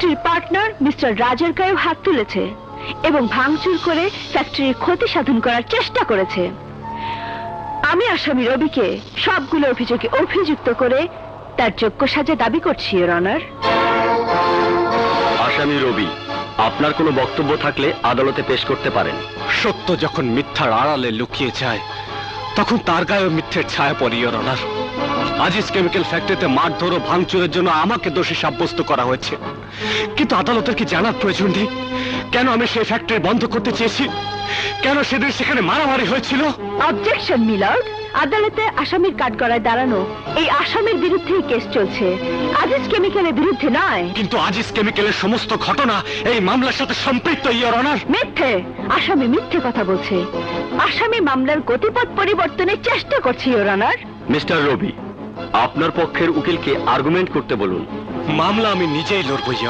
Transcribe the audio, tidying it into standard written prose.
ফ্যাক্টরির partner mister রাজের গায়েও হাত তুলেছে এবং ভাঙচুর করে ফ্যাক্টরির ক্ষতি সাধন করার চেষ্টা করেছে। আমি আসামি রবিকে সবগুলো অভিযোগে অভিযুক্ত করে তার যোগ্য সাজা দাবি করছি, ইওর অনার। আসামি রবি, আপনার কোনো বক্তব্য থাকলে আদালতে পেশ করতে পারেন। সত্য যখন মিথ্যার আড়ালে লুকিয়ে যায় তখন তার গায়ে মিথ্যের ছায়া পড়ে, ইওর অনার। আজিজ কেমিক্যাল ফ্যাক্টরিতে মারধর ও ভাঙচুরের জন্য আমাকে দোষী সাব্যস্ত করা হয়েছে, কিন্তু আদালতের কি জানার প্রয়োজন নেই কেন আমি সেই ফ্যাক্টরি বন্ধ করতে চেয়েছি, কেন সেদিন সেখানে মারামারি হয়েছিল? অবজেকশন মিলর্ড, আদালতে আসামির কাঠগড়ায় দাঁড়ানো এই আসামির বিরুদ্ধেই কেস চলছে, আজিজ কেমিক্যালের বিরুদ্ধে নয়। কিন্তু আজিজ কেমিক্যালের সমস্ত ঘটনা এই মামলার সাথে সম্পৃক্ত, ইওর অনার। মিথ্যে, আসামি মিথ্যে কথা বলছে। আসামি মামলার গতিপথ পরিবর্তনের চেষ্টা করছে, ইওর অনার। মিস্টার রবি, আপনার পক্ষের উকিলকে আর্গুমেন্ট করতে বলুন। মামলা আমি নিজেই লড়বো, ইওর